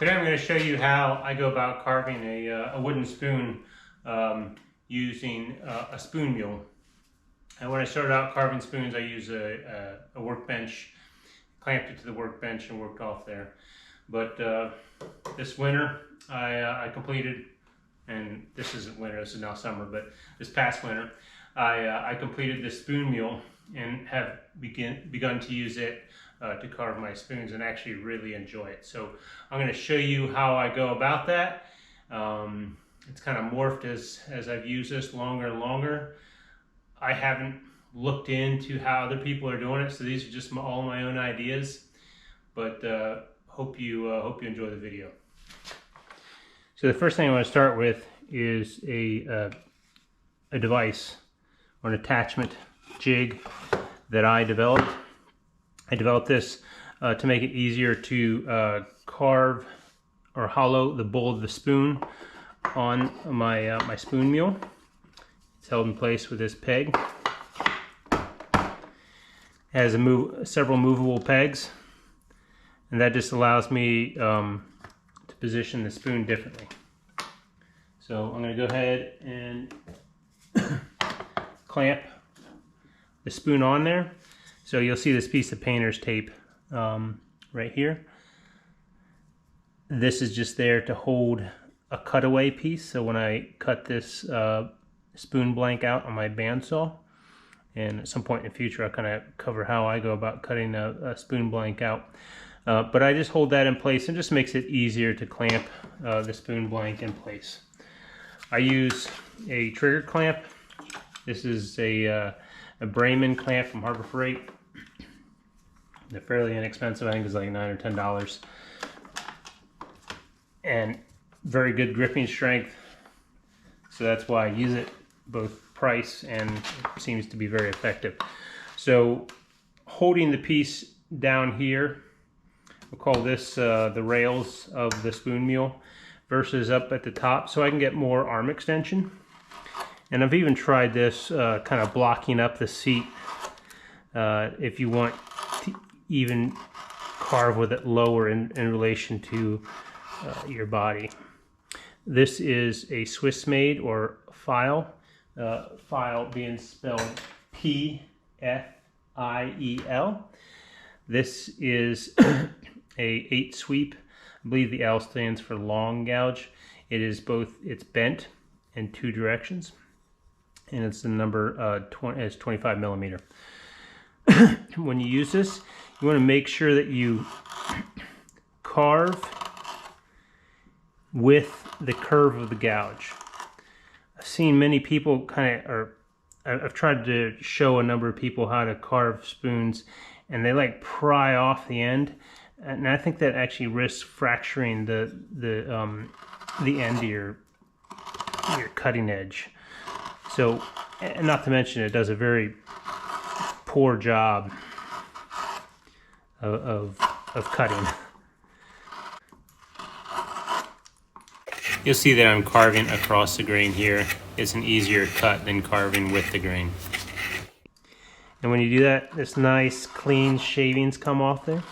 Today I'm going to show you how I go about carving a wooden spoon using a spoon mule. And when I started out carving spoons, I used a workbench, clamped it to the workbench and worked off there. But this winter I completed, and this isn't winter, this is now summer, but this past winter I completed this spoon mule and have begun to use it to carve my spoons and actually really enjoy it. So I'm going to show you how I go about that. It's kind of morphed as I've used this longer and longer. I haven't looked into how other people are doing it, so these are just all my own ideas. But hope you enjoy the video. So the first thing I want to start with is a device or an attachment jig that I developed. I developed this to make it easier to carve or hollow the bowl of the spoon on my my spoon mule. It's held in place with this peg. It has several movable pegs, and that just allows me to position the spoon differently. So I'm going to go ahead and clamp the spoon on there. So you'll see this piece of painter's tape right here. This is just there to hold a cutaway piece. So when I cut this spoon blank out on my bandsaw, and at some point in the future I'll kind of cover how I go about cutting a spoon blank out. But I just hold that in place and just makes it easier to clamp the spoon blank in place. I use a trigger clamp. This is a Bremen clamp from Harbor Freight. They're fairly inexpensive. I think it's like $9 or $10. And very good gripping strength. So that's why I use it, both price and it seems to be very effective. So holding the piece down here, we'll call this the rails of the spoon mule, versus up at the top, so I can get more arm extension. And I've even tried this kind of blocking up the seat if you want to even carve with it lower in relation to your body. This is a Swiss made or file, file being spelled P-F-I-E-L. This is a 8 sweep. I believe the L stands for long gouge. It is both, it's bent in 2 directions, and it's the number 25 millimeter. When you use this, you want to make sure that you carve with the curve of the gouge. I've seen many people I've tried to show a number of people how to carve spoons, and they like pry off the end, and I think that actually risks fracturing the end of your cutting edge. So, and not to mention it does a very poor job of cutting. You'll see that I'm carving across the grain here. It's an easier cut than carving with the grain. And when you do that, this nice clean shavings come off there.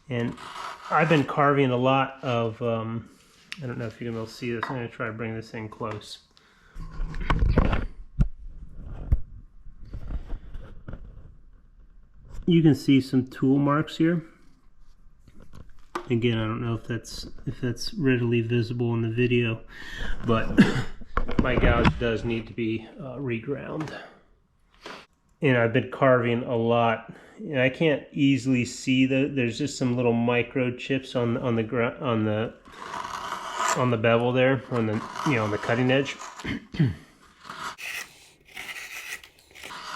And I've been carving a lot of, I don't know if you're going to be able to see this. I'm going to try to bring this in close. You can see some tool marks here. Again, I don't know if that's readily visible in the video, but my gouge does need to be reground. And I've been carving a lot, and I can't easily see there's just some little micro chips on the bevel there, on the cutting edge.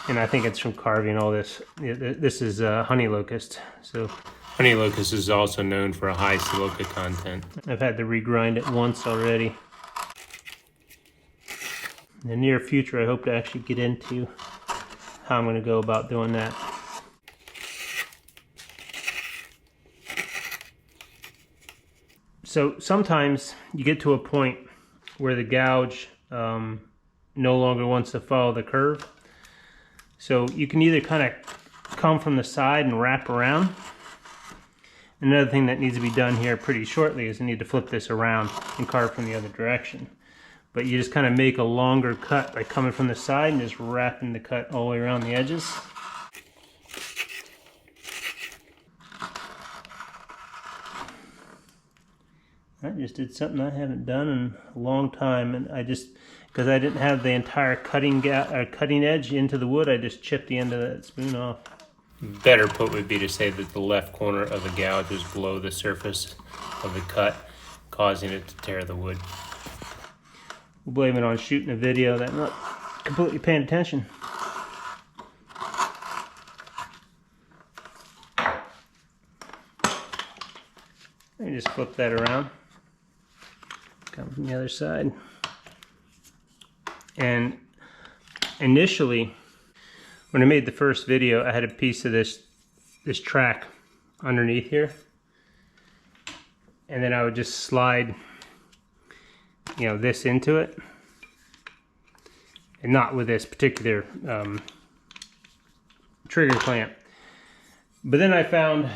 And I think it's from carving all this. This is honey locust. So honey locust is also known for a high silica content. I've had to regrind it once already. In the near future, I hope to actually get into how I'm going to go about doing that. So sometimes you get to a point where the gouge no longer wants to follow the curve. So you can either kind of come from the side and wrap around, Another thing that needs to be done here pretty shortly is I need to flip this around and carve from the other direction. But you just kind of make a longer cut by coming from the side and just wrapping the cut all the way around the edges. I just did something I haven't done in a long time, and because I didn't have the entire cutting edge into the wood, I just chipped the end of that spoon off. Better put would be to say that the left corner of the gouge was below the surface of the cut, causing it to tear the wood. We'll blame it on shooting a video that I'm not completely paying attention. Let me just flip that around. Come from the other side. And initially, when I made the first video, I had a piece of this track underneath here. And then I would just slide, this into it. And not with this particular trigger clamp. But then I found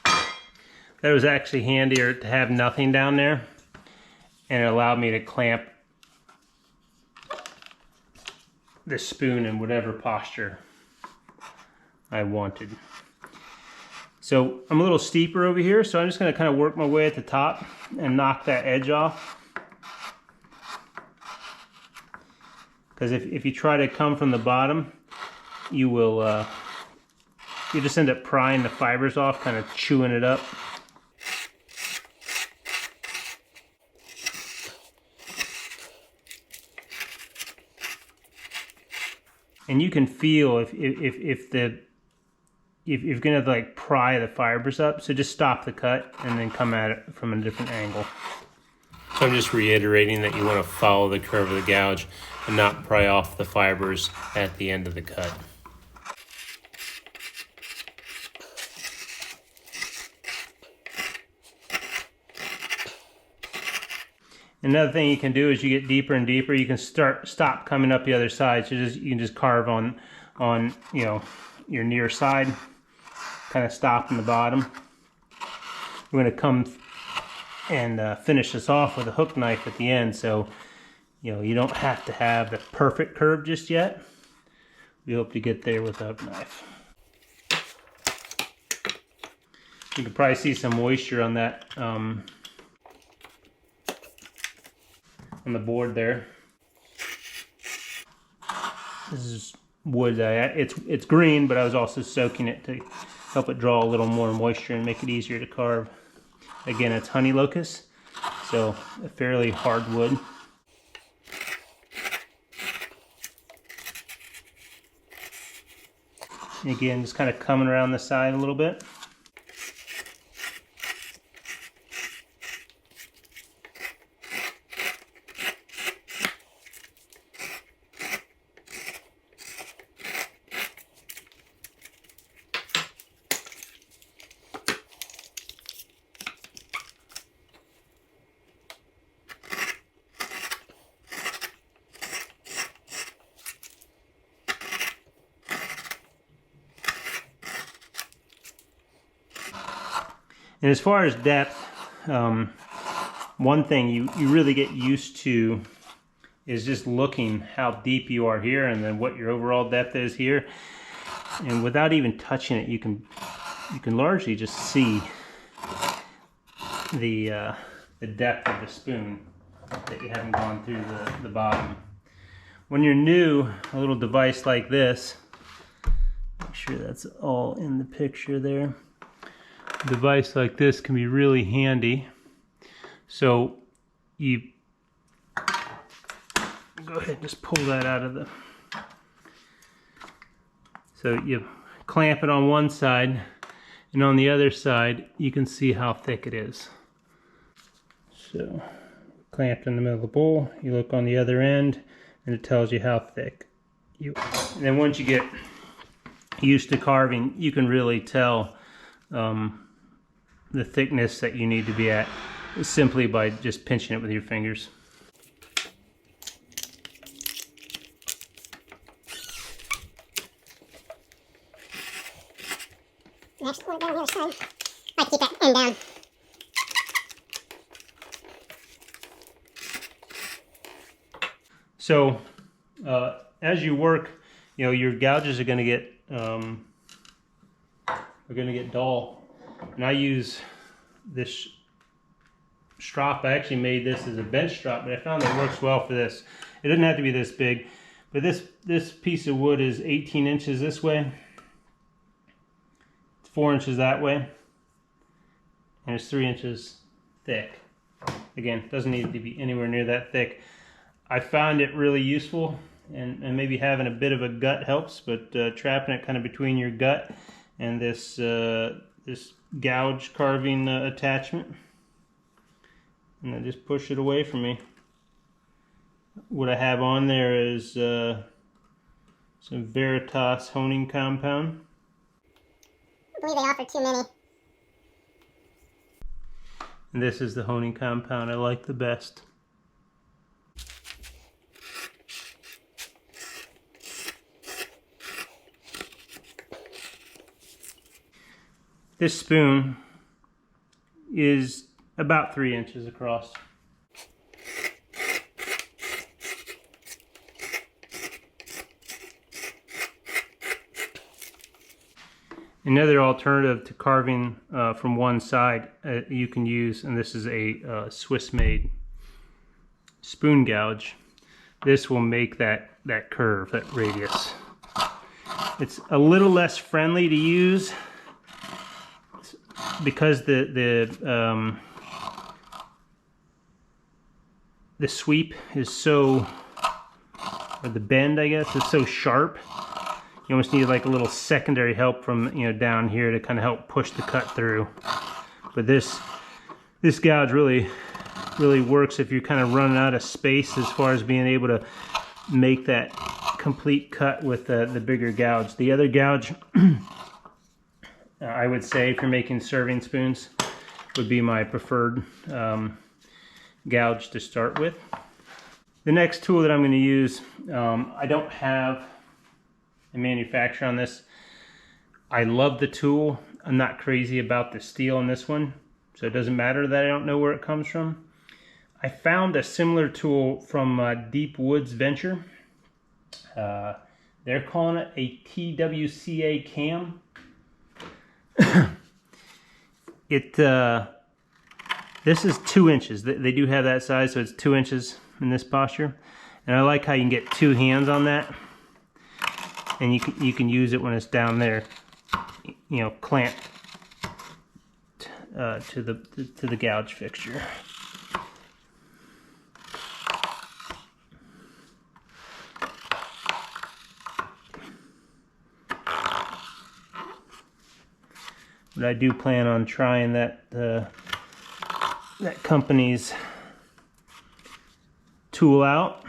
that it was actually handier to have nothing down there. And it allowed me to clamp the spoon in whatever posture I wanted. So I'm a little steeper over here, so I'm just going to kind of work my way at the top and knock that edge off. Because if you try to come from the bottom, you will you just end up prying the fibers off, kind of chewing it up. And you can feel if you're gonna like pry the fibers up, so just stop the cut and then come at it from a different angle. So I'm just reiterating that you want to follow the curve of the gouge and not pry off the fibers at the end of the cut. Another thing you can do as you get deeper and deeper, you can stop coming up the other side. So you can just carve on your near side, kind of stop in the bottom. We're going to come and finish this off with a hook knife at the end, so you don't have to have the perfect curve just yet. We hope to get there with a hook knife. You can probably see some moisture on that. On the board there. This is wood. It's green, but I was also soaking it to help it draw a little more moisture and make it easier to carve. Again, it's honey locust, so a fairly hard wood. And again, just kind of coming around the side a little bit. And as far as depth, one thing you really get used to is just looking how deep you are here and then what your overall depth is here. And without even touching it, you can largely just see the depth of the spoon that you haven't gone through the bottom. When you're new, a little device like this, make sure that's all in the picture there. A device like this can be really handy. So you go ahead and just pull that out of the... So you clamp it on one side, and on the other side you can see how thick it is. So clamped in the middle of the bowl, you look on the other end and it tells you how thick and then once you get used to carving, you can really tell the thickness that you need to be at simply by just pinching it with your fingers. Next, we're going to the other side. I keep and down. So as you work, your gouges are going to get dull. And I use this strop. I actually made this as a bench strop, but I found that it works well for this. It doesn't have to be this big, but this piece of wood is 18 inches this way. It's 4 inches that way, and it's 3 inches thick. Again, it doesn't need to be anywhere near that thick. I found it really useful, and maybe having a bit of a gut helps, but trapping it kind of between your gut and this gouge carving attachment, and I just push it away from me. What I have on there is some Veritas honing compound. I believe they offer too many. And this is the honing compound I like the best. This spoon is about 3 inches across. Another alternative to carving from one side you can use, and this is a Swiss-made spoon gouge. This will make that curve, that radius. It's a little less friendly to use because the sweep is so, or the bend, I guess, is so sharp. You almost need like a little secondary help from down here to kind of help push the cut through. But this gouge really works if you're kind of running out of space as far as being able to make that complete cut with the bigger gouge. The other gouge, I would say, if you're making serving spoons, would be my preferred gouge to start with. The next tool that I'm going to use, I don't have a manufacturer on this. I love the tool. I'm not crazy about the steel on this one, so it doesn't matter that I don't know where it comes from. I found a similar tool from Deep Woods Venture. They're calling it a TWCA cam. This is 2 inches. They do have that size, so it's 2 inches in this posture. And I like how you can get two hands on that, and you can use it when it's down there, clamped to the gouge fixture. But I do plan on trying that company's tool out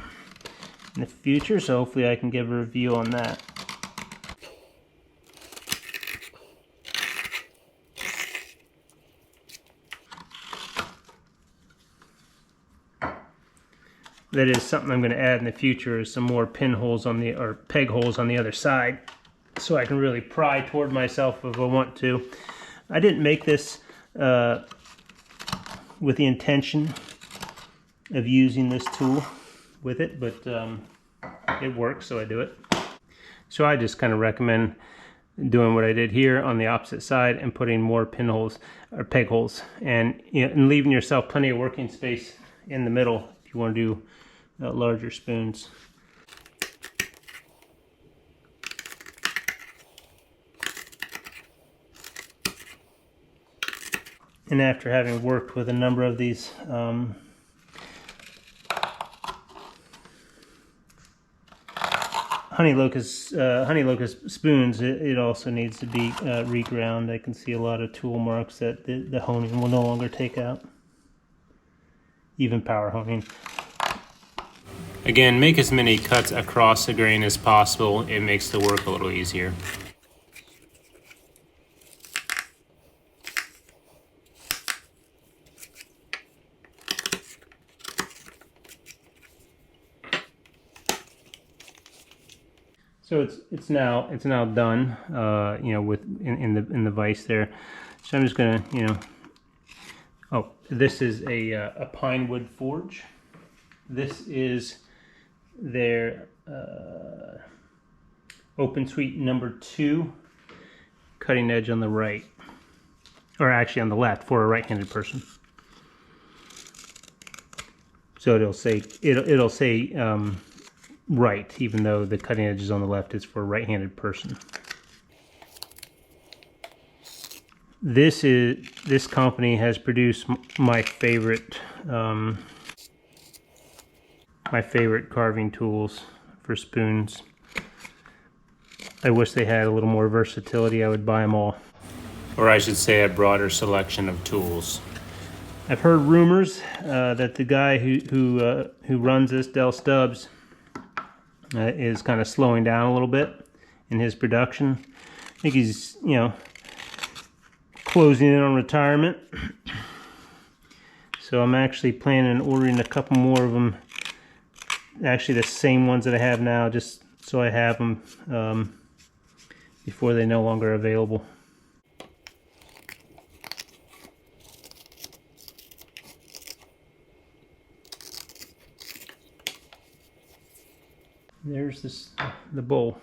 in the future, so hopefully I can give a review on that. That is something I'm going to add in the future, is some more pinholes or peg holes on the other side, so I can really pry toward myself if I want to. I didn't make this with the intention of using this tool with it, but it works, so I do it. So I just kind of recommend doing what I did here on the opposite side and putting more pinholes or peg holes, and and leaving yourself plenty of working space in the middle if you want to do larger spoons. And after having worked with a number of these honey locust spoons, it also needs to be reground. I can see a lot of tool marks that the honing will no longer take out, even power honing. Again, make as many cuts across the grain as possible. It makes the work a little easier. So it's now done, with in the vise there. So I'm just gonna Oh, this is a pine wood forge. This is their open suite number 2, cutting edge on the right, or actually on the left for a right-handed person. So it'll say right, even though the cutting edge is on the left. It's for a right-handed person. This company has produced my favorite carving tools for spoons. I wish they had a little more versatility. I would buy them all. Or I should say a broader selection of tools. I've heard rumors that the guy who runs this, Del Stubbs, is kind of slowing down a little bit in his production. I think he's, closing in on retirement. So I'm actually planning on ordering a couple more of them. Actually, the same ones that I have now, just so I have them before they're no longer available. There's the bowl,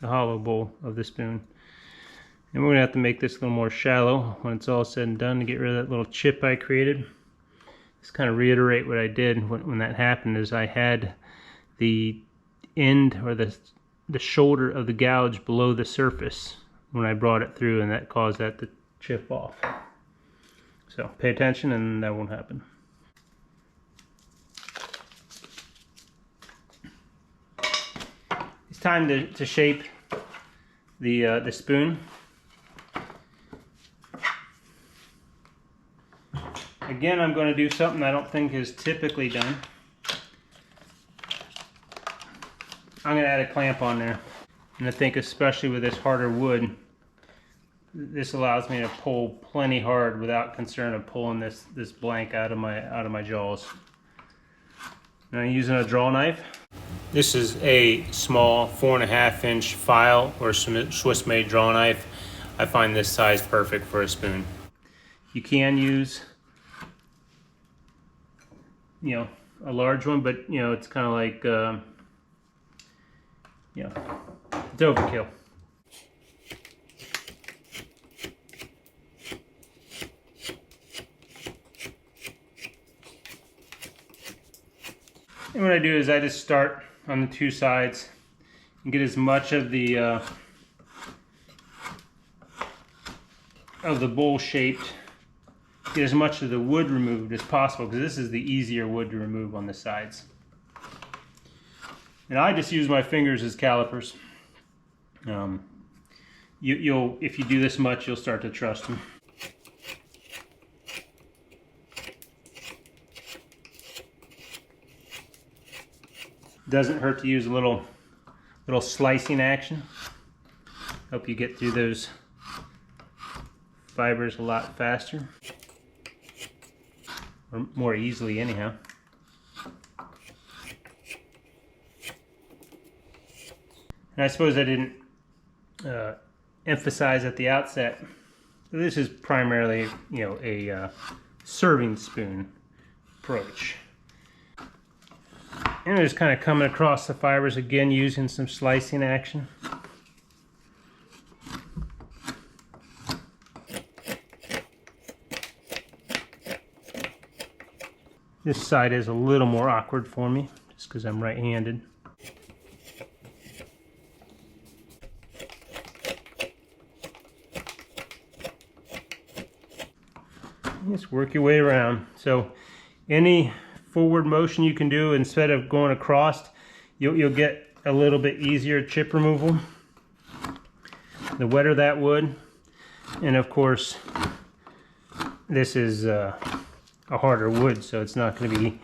the hollow bowl of the spoon. And we're gonna have to make this a little more shallow when it's all said and done to get rid of that little chip I created. Just kind of reiterate what I did when that happened. Is I had the end, or the shoulder of the gouge below the surface when I brought it through, and that caused that to chip off. So pay attention and that won't happen. It's time to shape the spoon. Again, I'm going to do something I don't think is typically done. I'm going to add a clamp on there. And I think especially with this harder wood, this allows me to pull plenty hard without concern of pulling this blank out of my jaws. Now I'm using a draw knife. This is a small 4.5-inch file or Swiss-made draw knife. I find this size perfect for a spoon. You can use, a large one, but it's kind of like, it's overkill. And what I do is I just start on the 2 sides and get as much of the bowl shaped, get as much of the wood removed as possible, because this is the easier wood to remove on the sides. And I just use my fingers as calipers. If you do this much, you'll start to trust them. Doesn't hurt to use a little slicing action. Help you get through those fibers a lot faster, or more easily anyhow. And I suppose I didn't emphasize at the outset, this is primarily a serving spoon approach. And I'm just kind of coming across the fibers again using some slicing action. This side is a little more awkward for me, just because I'm right-handed. Just work your way around. So any forward motion you can do instead of going across, you'll get a little bit easier chip removal. The wetter that wood, and of course this is a harder wood, so it's not going to be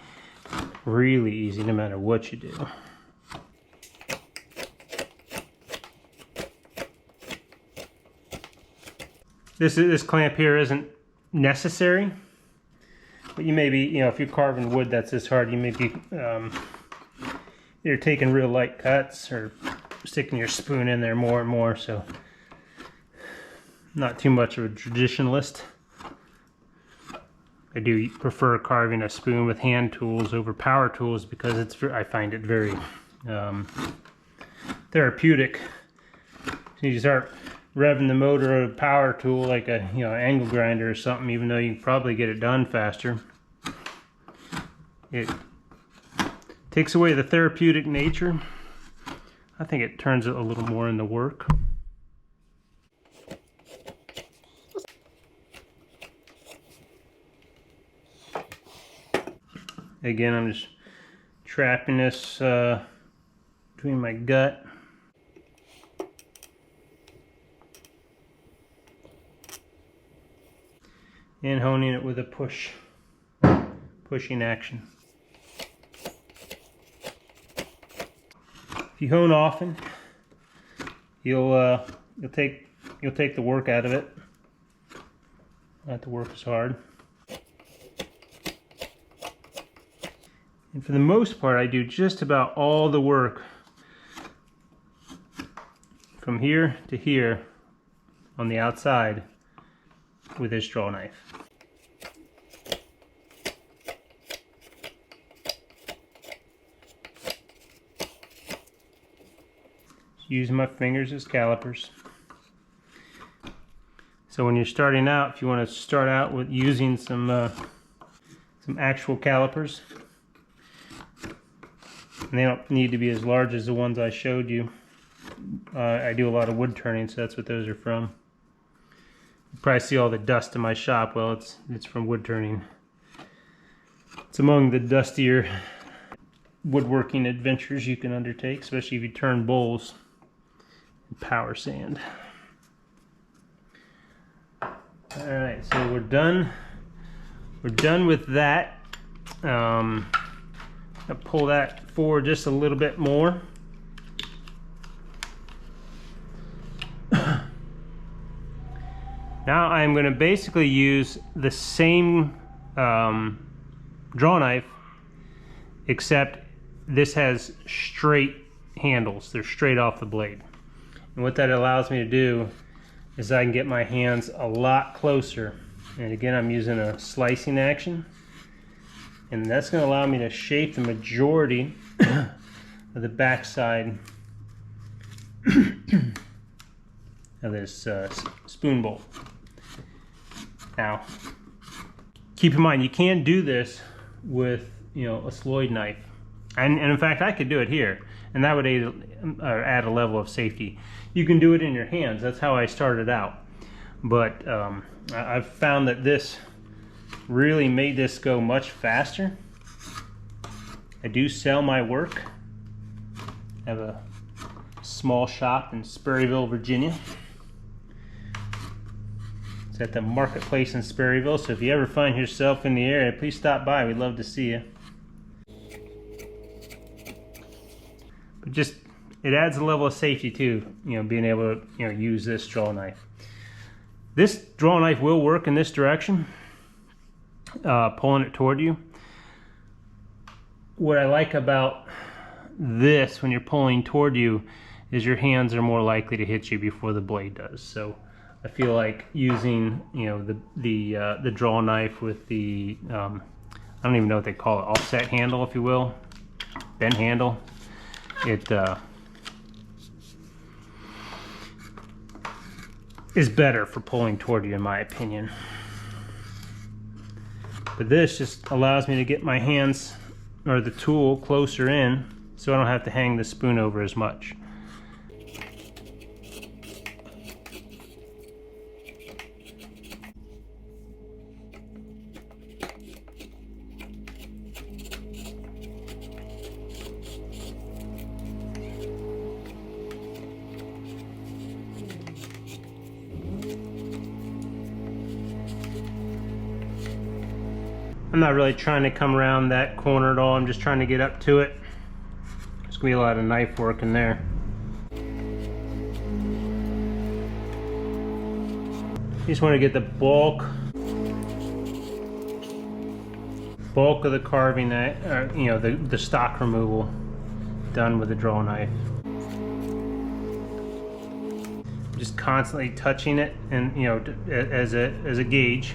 really easy no matter what you do. This clamp here isn't necessary, but you may be, if you're carving wood that's this hard, you may be either taking real light cuts or sticking your spoon in there more and more, so not too much of a traditionalist I do prefer carving a spoon with hand tools over power tools because I find it very therapeutic. So you start revving the motor of a power tool like a angle grinder or something, even though you can probably get it done faster. It takes away the therapeutic nature. I think it turns it a little more into work. Again, I'm just trapping this between my gut. And honing it with a pushing action. If you hone often, you'll take the work out of it. Not have to work as hard. And for the most part, I do just about all the work from here to here on the outside with this draw knife. Just using my fingers as calipers. So when you're starting out, if you want to start out with using some actual calipers, and they don't need to be as large as the ones I showed you. I do a lot of wood turning, so that's what those are from. You probably see all the dust in my shop. Well, it's from wood turning. It's among the dustier woodworking adventures you can undertake, especially if you turn bowls and power sand. Alright, so we're done. We're done with that. I'll pull that forward just a little bit more. Now I'm going to basically use the same draw knife, except this has straight handles. They're straight off the blade. And what that allows me to do is I can get my hands a lot closer. And again, I'm using a slicing action. And that's going to allow me to shape the majority of the backside of this spoon bowl. Now, keep in mind, you can't do this with a Sloyd knife. And in fact, I could do it here, and that would add a level of safety. You can do it in your hands. That's how I started out. But I've found that this really made this go much faster. I do sell my work. I have a small shop in Sperryville, Virginia. It's at the marketplace in Sperryville, so if you ever find yourself in the area, please stop by. We'd love to see you. But just, it adds a level of safety too, being able to use this draw knife. This draw knife will work in this direction, pulling it toward you. What I like about this when you're pulling toward you is your hands are more likely to hit you before the blade does. So I feel like using the draw knife with the I don't even know what they call it, offset handle, if you will, bent handle. It is better for pulling toward you, in my opinion. But this just allows me to get my hands or the tool closer in, so I don't have to hang the spoon over as much. I'm not really trying to come around that corner at all. I'm just trying to get up to it. There's gonna be a lot of knife work in there. You just want to get the bulk of the carving, the stock removal done with the draw knife. Just constantly touching it, and as a gauge.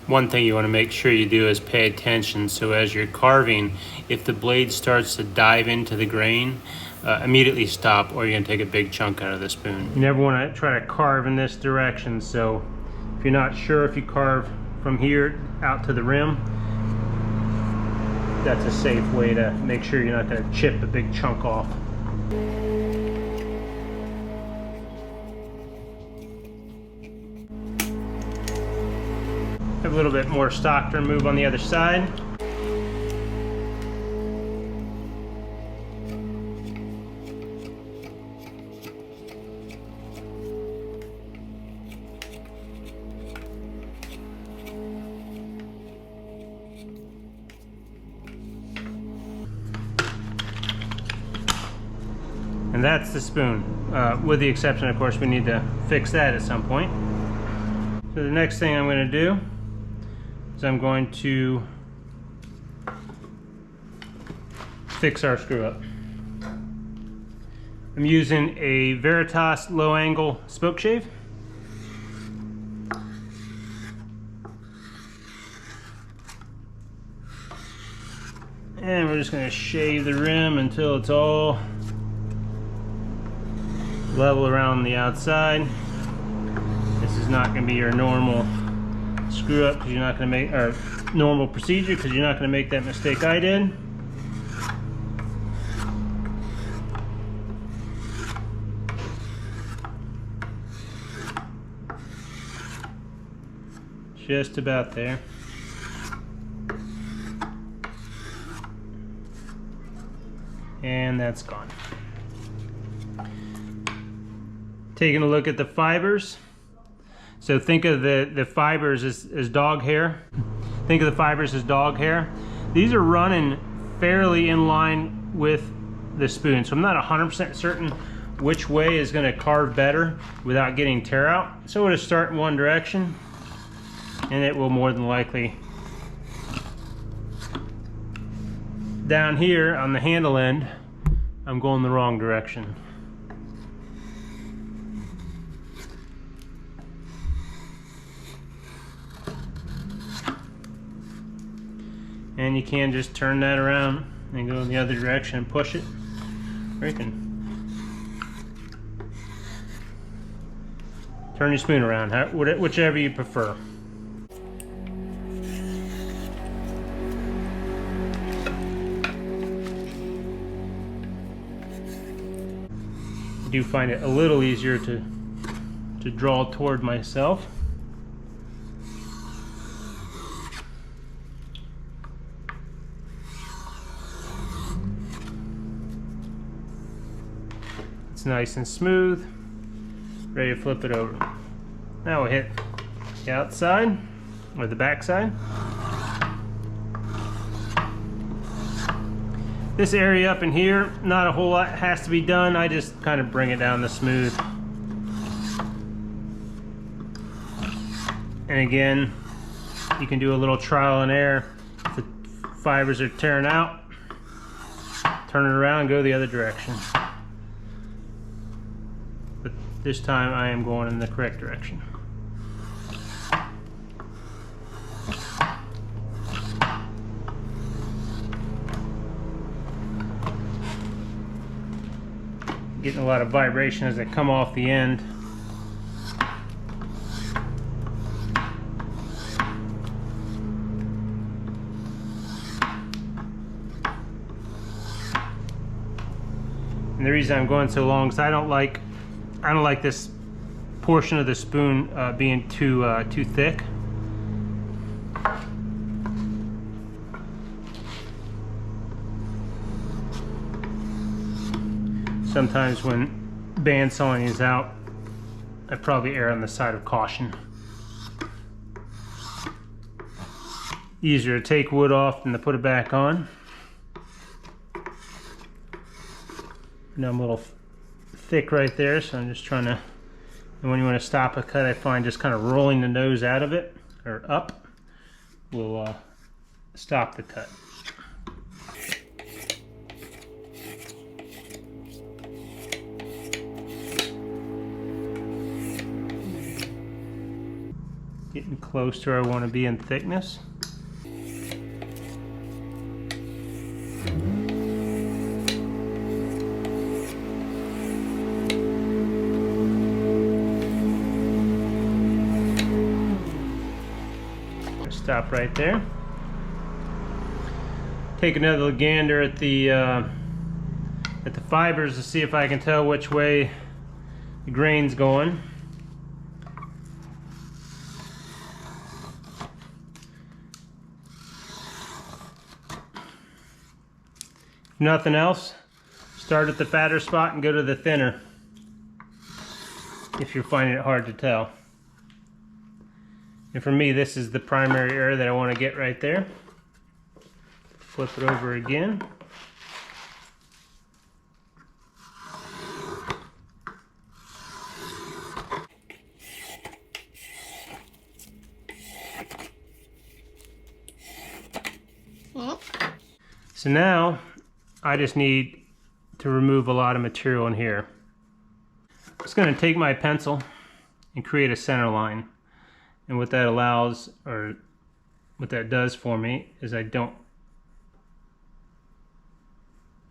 One thing you want to make sure you do is pay attention. So as you're carving, if the blade starts to dive into the grain, immediately stop, or you're going to take a big chunk out of the spoon. You never want to try to carve in this direction. So if you're not sure if you carve from here out to the rim, that's a safe way to make sure you're not going to chip a big chunk off. Have a little bit more stock to remove on the other side. And that's the spoon, with the exception, of course, we need to fix that at some point. So the next thing I'm going to do is I'm going to fix our screw up. I'm using a Veritas low angle spoke shave. And we're just going to shave the rim until it's all level around the outside. This is not going to be your normal screw up, because you're not going to make, or normal procedure, because you're not going to make that mistake I did. Just about there. And that's gone. Taking a look at the fibers. So think of the fibers as dog hair. Think of the fibers as dog hair. These are running fairly in line with the spoon. So I'm not 100% certain which way is going to carve better without getting tear out. So we'll just start in one direction, and it will more than likely. Down here on the handle end, I'm going the wrong direction. And you can just turn that around and go in the other direction and push it. Or you can turn your spoon around, whichever you prefer. I do find it a little easier to draw toward myself. It's nice and smooth, ready to flip it over. Now we'll hit the outside, or the back side. This area up in here, not a whole lot has to be done. I just kind of bring it down to smooth. And again, you can do a little trial and error. If the fibers are tearing out, turn it around and go the other direction. But this time I am going in the correct direction. Getting a lot of vibration as they come off the end. And the reason I'm going so long is I don't like this portion of the spoon being too thick. Sometimes when bandsawing is out, I probably err on the side of caution. Easier to take wood off than to put it back on. Now I'm a little thick right there, so I'm just trying to, and when you want to stop a cut, I find just kind of rolling the nose out of it, or up, will stop the cut. Getting close to where I want to be in thickness. Stop right there. Take another gander at the fibers to see if I can tell which way the grain's going. If nothing else, start at the fatter spot and go to the thinner if you're finding it hard to tell. And for me, this is the primary area that I want to get right there. Flip it over again. So now I just need to remove a lot of material in here. I'm just going to take my pencil and create a center line. And what that allows, or what that does for me, is I don't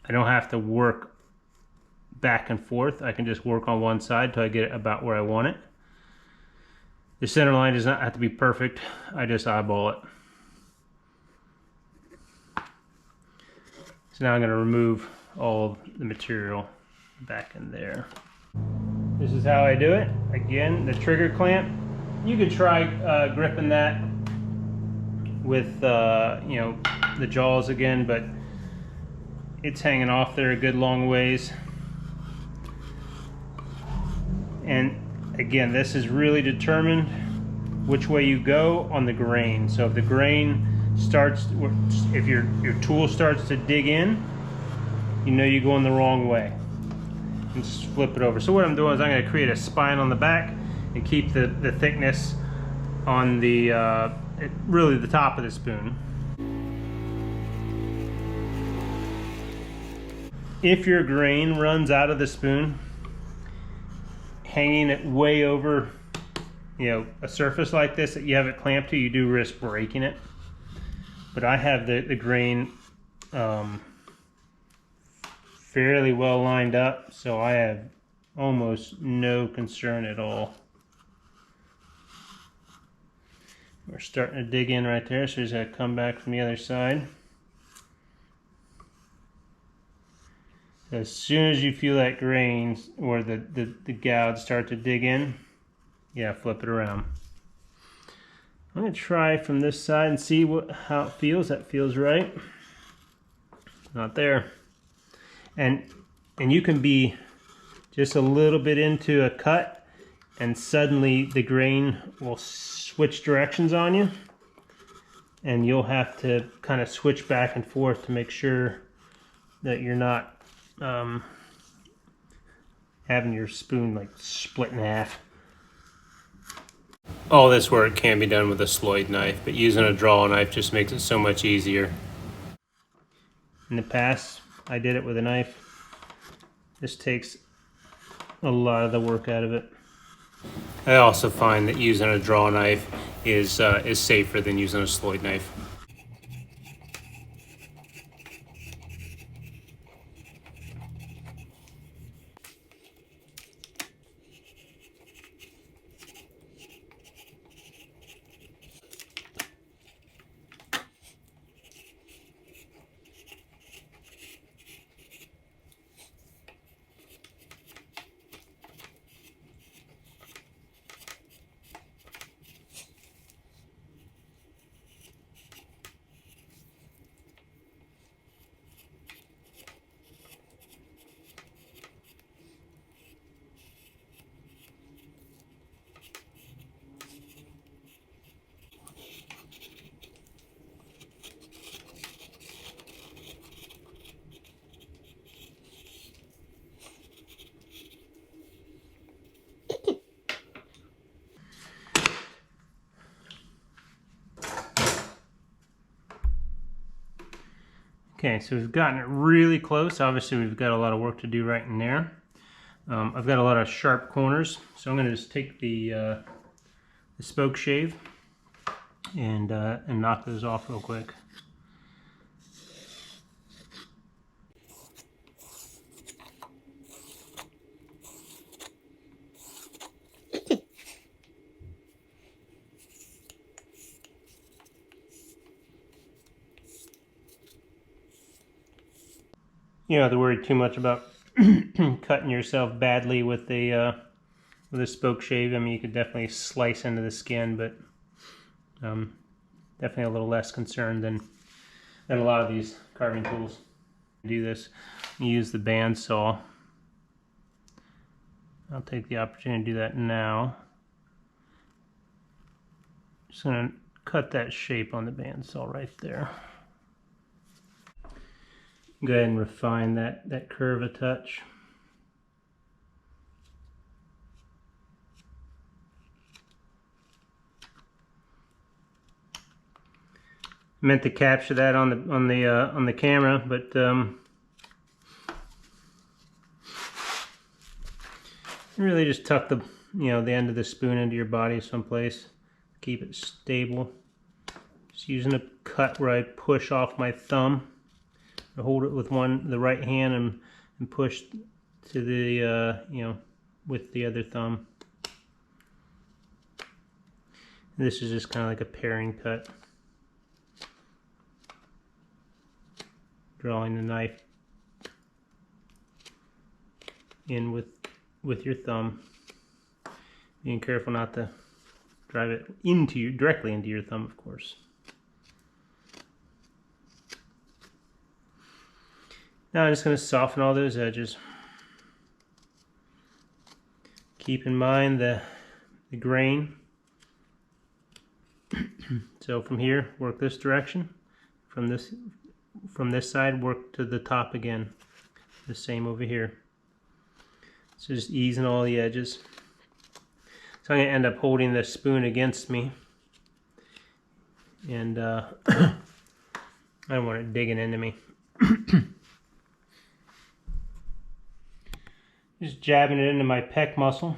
have to work back and forth. I can just work on one side till I get it about where I want it. The center line does not have to be perfect. I just eyeball it. So now I'm going to remove all the material back in there. This is how I do it. Again, the trigger clamp. You could try gripping that with you know, the jaws again, but it's hanging off there a good long ways. And again, this is really determined which way you go on the grain. So if the grain starts, if your tool starts to dig in, you know you're going the wrong way. And just flip it over. So what I'm doing is I'm going to create a spine on the back and keep the thickness on the really the top of the spoon. If your grain runs out of the spoon, hanging it way over, you know, a surface like this that you have it clamped to, you do risk breaking it. But I have the grain fairly well lined up, so I have almost no concern at all. We're starting to dig in right there, so we just gotta come back from the other side. As soon as you feel that grain or the gouge start to dig in, yeah, flip it around. I'm gonna try from this side and see how it feels. That feels right. Not there. And you can be just a little bit into a cut, and suddenly the grain will switch directions on you, and you'll have to kind of switch back and forth to make sure that you're not having your spoon like split in half. All this work can be done with a Sloyd knife, but using a draw knife just makes it so much easier. In the past, I did it with a knife. This takes a lot of the work out of it. I also find that using a draw knife is safer than using a Sloyd knife. Okay, so we've gotten it really close. Obviously, we've got a lot of work to do right in there. I've got a lot of sharp corners, so I'm going to just take the spoke shave and knock those off real quick. You don't have to worry too much about cutting yourself badly with a spoke shave. I mean, you could definitely slice into the skin, but definitely a little less concerned than a lot of these carving tools. Do this, use the bandsaw. I'll take the opportunity to do that now. Just gonna cut that shape on the bandsaw right there. Go ahead and refine that curve a touch. I meant to capture that on the camera, but really just tuck the the end of the spoon into your body someplace. Keep it stable. Just using a cut where I push off my thumb. I hold it with the right hand and push to the with the other thumb. And this is just kind of like a paring cut. Drawing the knife in with your thumb. Being careful not to drive it directly into your thumb, of course. Now I'm just going to soften all those edges. Keep in mind the grain. So from here, work this direction. From this side, work to the top again. The same over here. So just easing all the edges. So I'm going to end up holding the spoon against me. And I don't want it digging into me. Just jabbing it into my pec muscle.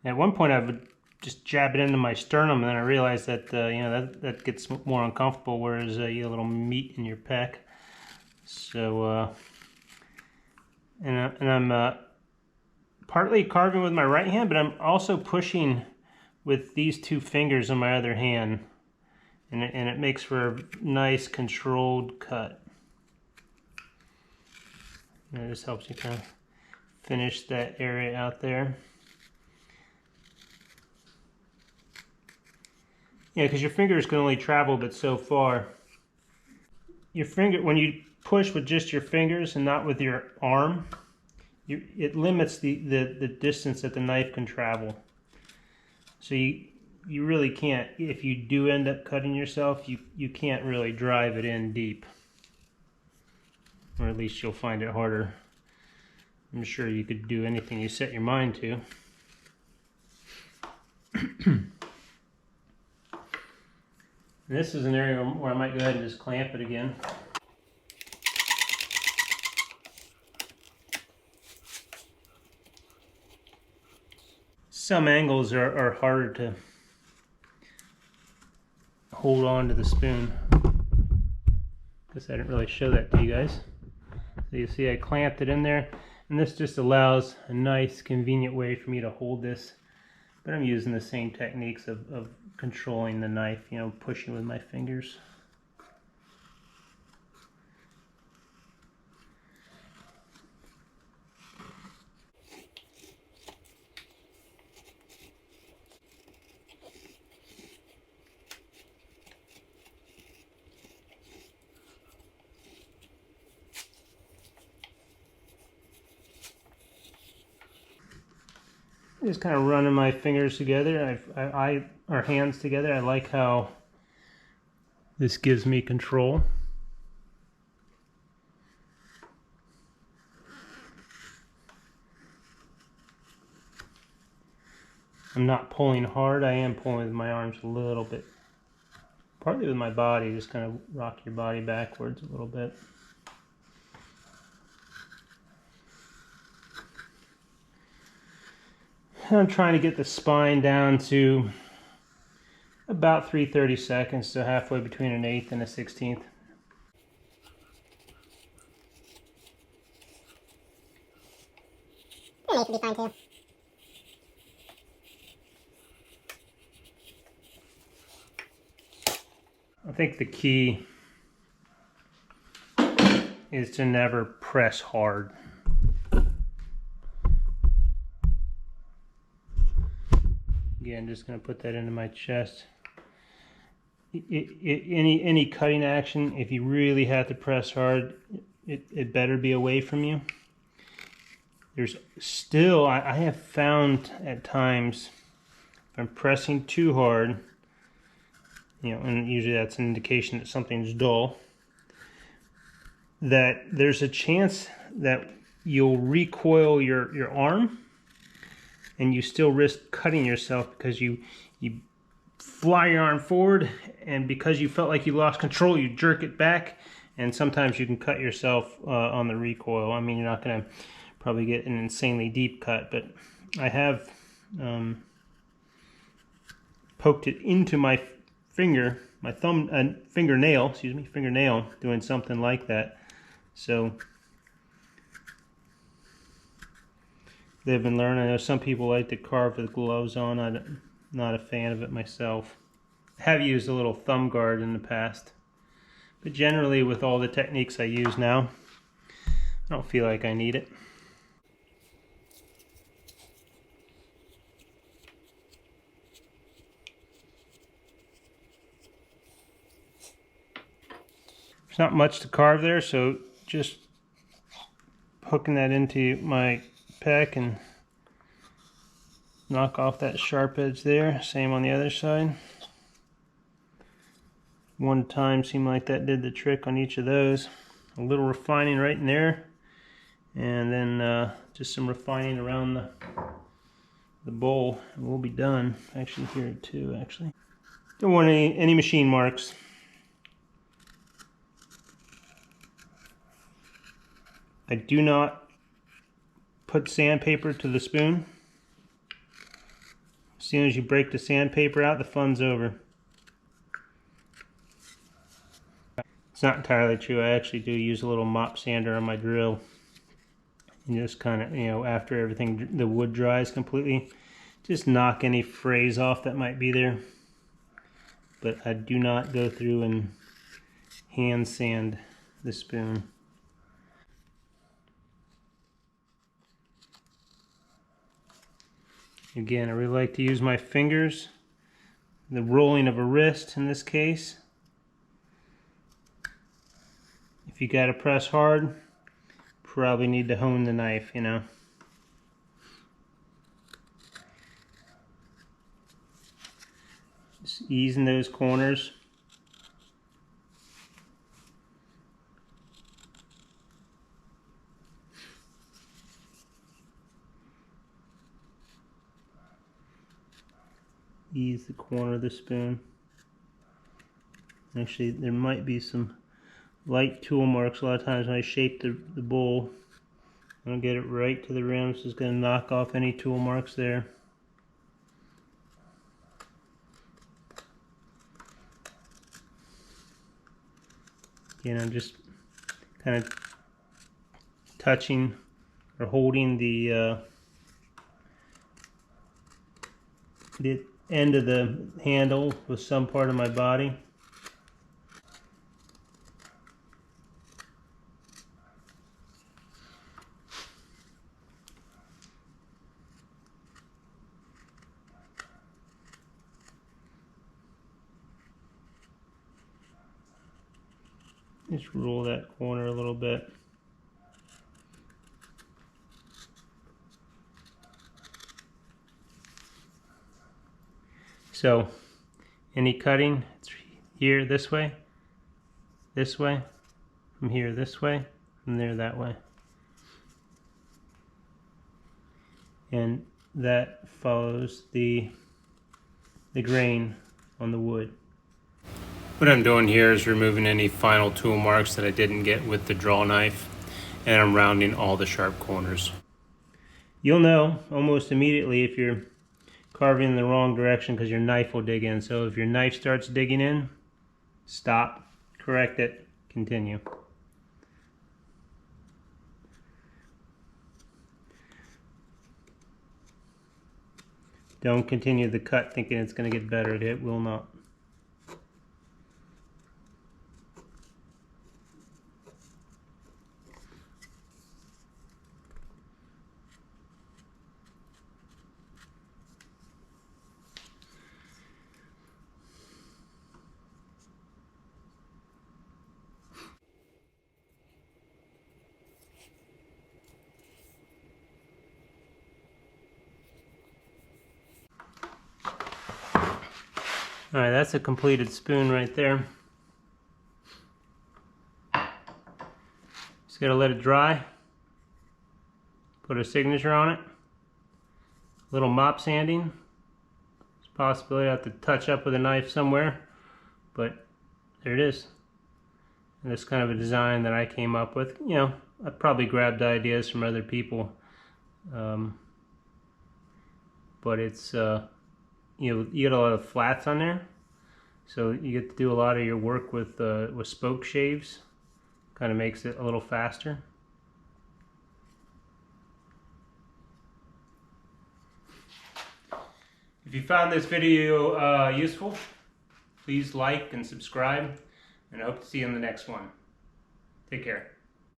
At one point I would just jab it into my sternum, and then I realized that that gets more uncomfortable, whereas you get a little meat in your pec. So and I'm partly carving with my right hand, but I'm also pushing with these two fingers on my other hand, and it makes for a nice controlled cut. And it just helps you kind of finish that area out there. Yeah, because your fingers can only travel but so far. Your finger, when you push with just your fingers and not with your arm, it limits the distance that the knife can travel. So you really can't, if you do end up cutting yourself, you can't really drive it in deep. Or at least you'll find it harder. I'm sure you could do anything you set your mind to. And this is an area where I might go ahead and just clamp it again. Some angles are harder to hold on to the spoon. Guess I didn't really show that to you guys. So you see I clamped it in there, and this just allows a nice convenient way for me to hold this. But I'm using the same techniques of controlling the knife, pushing with my fingers. Just kind of running my fingers together, our hands together. I like how this gives me control. I'm not pulling hard, I am pulling with my arms a little bit. Partly with my body, just kind of rock your body backwards a little bit. I'm trying to get the spine down to about 3/32, so halfway between an 1/8 and a 1/16. An 1/8 would be fine too. I think the key is to never press hard. Again, just going to put that into my chest. Any cutting action, if you really have to press hard, it better be away from you. There's still, I have found at times, if I'm pressing too hard, you know, and usually that's an indication that something's dull, that there's a chance that you'll recoil your arm and you still risk cutting yourself because you fly your arm forward, and because you felt like you lost control, you jerk it back, and sometimes you can cut yourself on the recoil. I mean, you're not going to probably get an insanely deep cut, but I have poked it into my finger, my fingernail, doing something like that. So they've been learning. I know some people like to carve with gloves on. I'm not a fan of it myself. I have used a little thumb guard in the past, but generally with all the techniques I use now, I don't feel like I need it. There's not much to carve there, so just hooking that into my peck and knock off that sharp edge there. Same on the other side. One time seemed like that did the trick on each of those. A little refining right in there, and then just some refining around the bowl, and we'll be done. Actually here too, actually. Don't want any machine marks. I do not put sandpaper to the spoon. As soon as you break the sandpaper out, the fun's over. It's not entirely true. I actually do use a little mop sander on my drill. And just kind of, you know, after everything, the wood dries completely, just knock any frays off that might be there. But I do not go through and hand sand the spoon. Again, I really like to use my fingers, the rolling of a wrist in this case. If you gotta press hard, probably need to hone the knife, you know. Just easing those corners. Ease the corner of the spoon. Actually, there might be some light tool marks. A lot of times when I shape the bowl, I don't get it right to the rim, so it's going to knock off any tool marks there. Again, I'm just kind of touching or holding the end of the handle with some part of my body. Just roll that corner a little bit. So, any cutting, it's here this way, from here this way, from there that way. And that follows the grain on the wood. What I'm doing here is removing any final tool marks that I didn't get with the draw knife, and I'm rounding all the sharp corners. You'll know almost immediately if you're carving in the wrong direction because your knife will dig in. So if your knife starts digging in, stop, correct it, continue. Don't continue the cut thinking it's going to get better. It will not. Alright, that's a completed spoon right there. Just gotta let it dry. Put a signature on it. A little mop sanding. There's a possibility I have to touch up with a knife somewhere, but there it is. And this kind of a design that I came up with. You know, I probably grabbed ideas from other people, but it's you know, you get a lot of flats on there, so you get to do a lot of your work with spoke shaves. Kind of makes it a little faster. If you found this video useful, please like and subscribe, and I hope to see you in the next one. Take care.